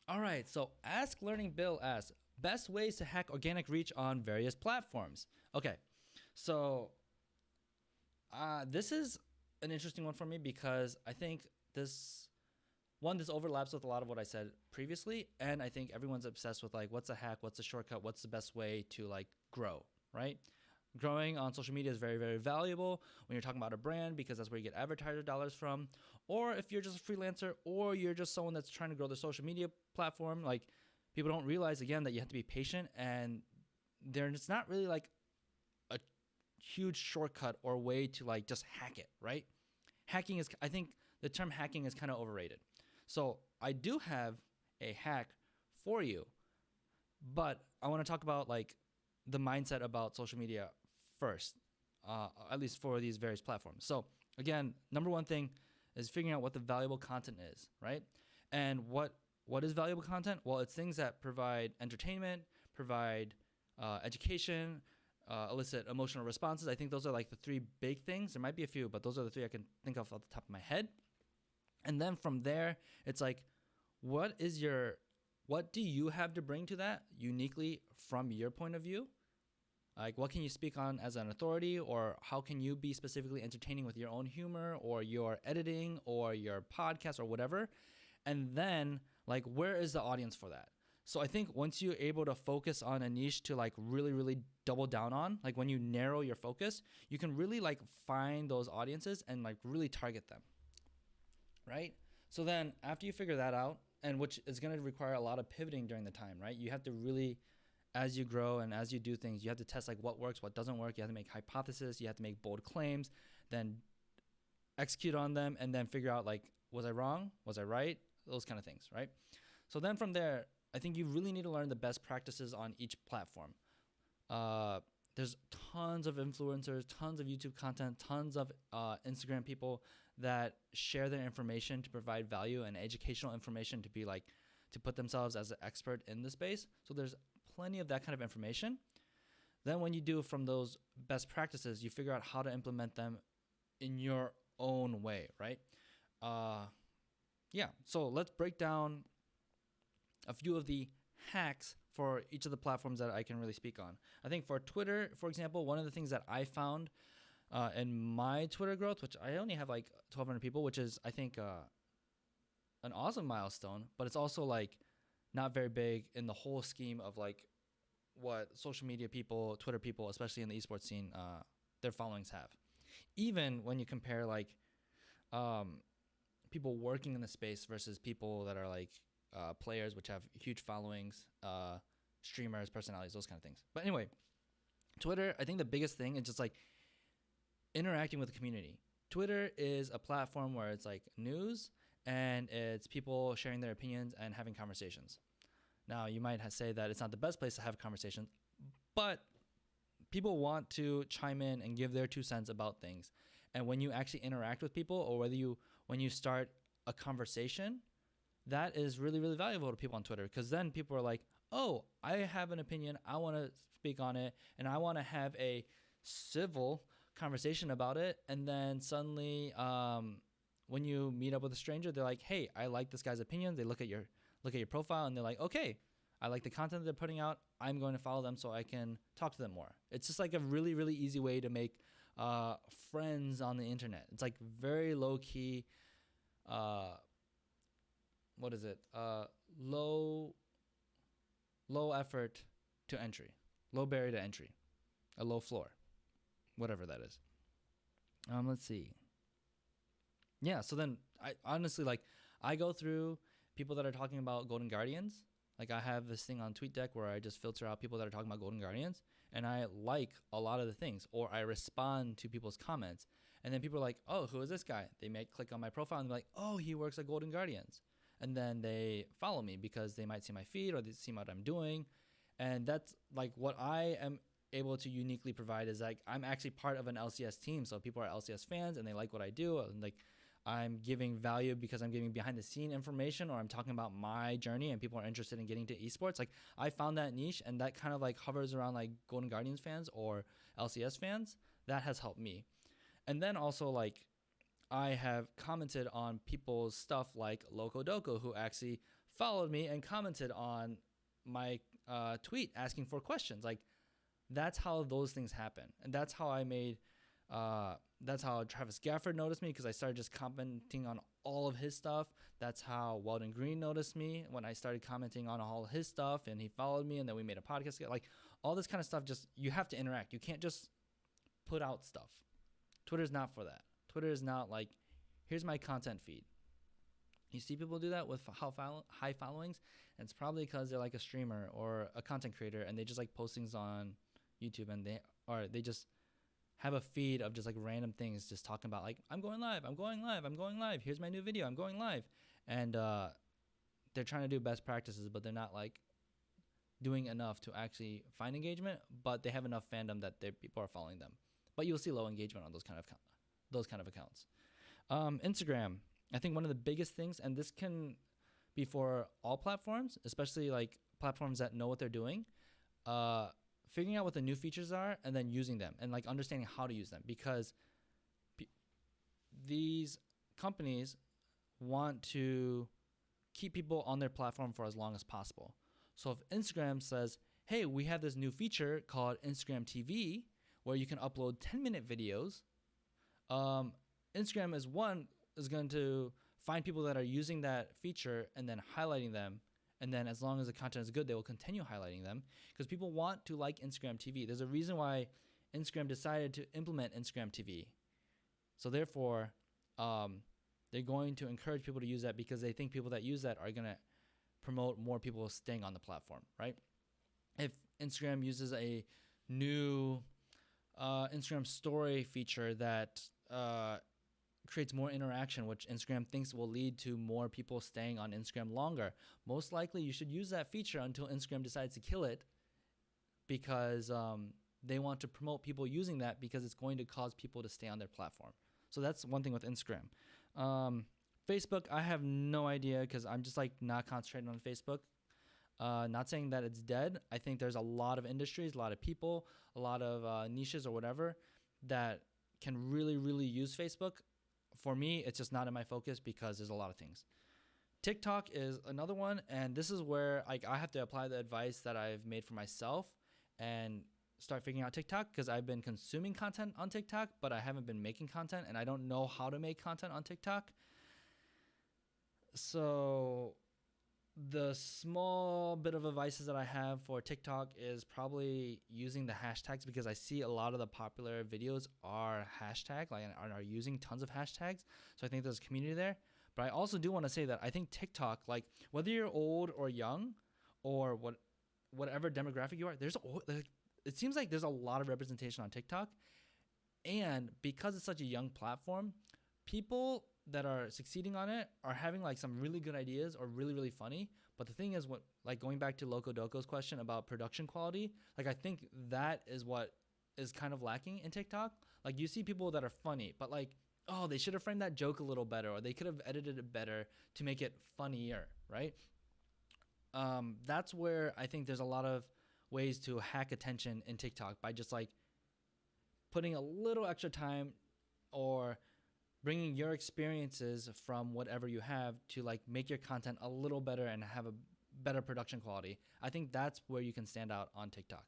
All right, so Ask Learning Bill asks best ways to hack organic reach on various platforms. Okay, so this is an interesting one for me because I think this overlaps with a lot of what I said previously, and I think everyone's obsessed with like what's a hack, what's a shortcut, what's the best way to like grow, right? Growing on social media is very, very valuable when you're talking about a brand because that's where you get advertiser dollars from. Or if you're just a freelancer or you're just someone that's trying to grow their social media platform, like people don't realize again that you have to be patient and there's not really like a huge shortcut or way to like just hack it, right? Hacking is, I think the term hacking is kind of overrated. So I do have a hack for you, but I want to talk about like the mindset about social media first, at least for these various platforms. So again, number one thing is figuring out what the valuable content is, right? And what is valuable content? Well, it's things that provide entertainment, provide education, elicit emotional responses. I think those are like the three big things. There might be a few, but those are the three I can think of off the top of my head. And then from there, it's like, what do you have to bring to that uniquely from your point of view? Like, what can you speak on as an authority, or how can you be specifically entertaining with your own humor, or your editing, or your podcast, or whatever? And then, like, where is the audience for that? So I think once you're able to focus on a niche to like really, really double down on, like when you narrow your focus, you can really like find those audiences and like really target them, right? So then after you figure that out, and which is going to require a lot of pivoting during the time, right? You have to really, as you grow and as you do things, you have to test like what works, what doesn't work. You have to make hypotheses, you have to make bold claims, then execute on them, and then figure out like, was I wrong? Was I right? Those kind of things, right? So then from there, I think you really need to learn the best practices on each platform. There's tons of influencers, tons of YouTube content, tons of Instagram people that share their information to provide value and educational information to be like to put themselves as an expert in the space. So there's plenty of that kind of information. Then when you do from those best practices, you figure out how to implement them in your own way, right? Yeah. So let's break down a few of the hacks for each of the platforms that I can really speak on. I think for Twitter, for example, one of the things that I found in my Twitter growth, which I only have like 1,200 people, which is I think an awesome milestone, but it's also like not very big in the whole scheme of like what social media people, Twitter people, especially in the esports scene, their followings have. Even when you compare like people working in the space versus people that are like players, which have huge followings, streamers, personalities, those kind of things. But anyway, Twitter, I think the biggest thing is just like interacting with the community. Twitter is a platform where it's like news and it's people sharing their opinions and having conversations. Now, you might say that it's not the best place to have conversations, but people want to chime in and give their 2 cents about things. And when you actually interact with people, or when you start a conversation, that is really, really valuable to people on Twitter, because then people are like, oh, I have an opinion, I want to speak on it, and I want to have a civil conversation about it. And then suddenly, when you meet up with a stranger, they're like, hey, I like this guy's opinion. They look at your profile and they're like, okay, I like the content they're putting out. I'm going to follow them so I can talk to them more. It's just like a really, really easy way to make friends on the internet. It's like very low key. What is it? Low effort to entry, low barrier to entry, a low floor, whatever that is. Let's see. Yeah, so then I honestly like I go through people that are talking about Golden Guardians. Like I have this thing on TweetDeck where I just filter out people that are talking about Golden Guardians, and I like a lot of the things, or I respond to people's comments, and then people are like, "Oh, who is this guy?" They may click on my profile and be like, "Oh, he works at Golden Guardians," and then they follow me because they might see my feed or they see what I'm doing, and that's like what I am able to uniquely provide is like I'm actually part of an LCS team, so people are LCS fans and they like what I do, and like I'm giving value because I'm giving behind the scene information, or I'm talking about my journey and people are interested in getting to esports. Like I found that niche, and that kind of like hovers around like Golden Guardians fans or LCS fans. That has helped me. And then also like I have commented on people's stuff like Loco Doco, who actually followed me and commented on my tweet asking for questions. Like, that's how those things happen, and that's how I made. That's how Travis Gafford noticed me, because I started just commenting on all of his stuff. That's how Weldon Green noticed me when I started commenting on all his stuff, and he followed me, and then we made a podcast together. Like, all this kind of stuff, just you have to interact. You can't just put out stuff. Twitter's not for that. Twitter is not like, here's my content feed. You see people do that with high followings, and it's probably because they're like a streamer or a content creator, and they just like postings on YouTube, and they just have a feed of just like random things, just talking about like, I'm going live, I'm going live, I'm going live. Here's my new video, I'm going live. And they're trying to do best practices, but they're not like doing enough to actually find engagement, but they have enough fandom that people are following them. But you'll see low engagement on those kind of accounts. Instagram, I think one of the biggest things, and this can be for all platforms, especially like platforms that know what they're doing, figuring out what the new features are and then using them, and like understanding how to use them, because these companies want to keep people on their platform for as long as possible. So if Instagram says, hey, we have this new feature called Instagram TV where you can upload 10-minute videos, Instagram is going to find people that are using that feature and then highlighting them. And then as long as the content is good, they will continue highlighting them, because people want to like Instagram TV. There's a reason why Instagram decided to implement Instagram TV. So therefore, they're going to encourage people to use that, because they think people that use that are going to promote more people staying on the platform, right? If Instagram uses a new Instagram story feature that creates more interaction, which Instagram thinks will lead to more people staying on Instagram longer, most likely you should use that feature until Instagram decides to kill it, because they want to promote people using that, because it's going to cause people to stay on their platform. So that's one thing with Instagram. Facebook, I have no idea, because I'm just like not concentrating on Facebook. Not saying that it's dead. I think there's a lot of industries, a lot of people, a lot of niches or whatever that can really, really use Facebook. For me, it's just not in my focus, because there's a lot of things. TikTok is another one, and this is where I have to apply the advice that I've made for myself and start figuring out TikTok, because I've been consuming content on TikTok, but I haven't been making content, and I don't know how to make content on TikTok. So the small bit of advices that I have for TikTok is probably using the hashtags, because I see a lot of the popular videos are hashtag, like, and are using tons of hashtags. So I think there's a community there. But I also do want to say that I think TikTok, like, whether you're old or young or whatever demographic you are, it seems like there's a lot of representation on TikTok. And because it's such a young platform, people that are succeeding on it are having like some really good ideas or really, really funny. But the thing is, what, like, going back to Loco Doco's question about production quality, like, I think that is what is kind of lacking in TikTok. Like, you see people that are funny, but like, oh, they should have framed that joke a little better, or they could have edited it better to make it funnier, right? That's where I think there's a lot of ways to hack attention in TikTok, by just like putting a little extra time or bringing your experiences from whatever you have to like make your content a little better and have a better production quality. I think that's where you can stand out on TikTok.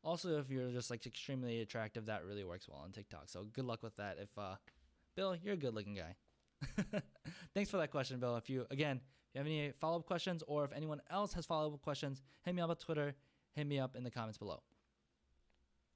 Also, if you're just like extremely attractive, that really works well on TikTok. So good luck with that. If Bill, you're a good looking guy. Thanks for that question, Bill. If you have any follow-up questions, or if anyone else has follow-up questions, hit me up on Twitter, hit me up in the comments below.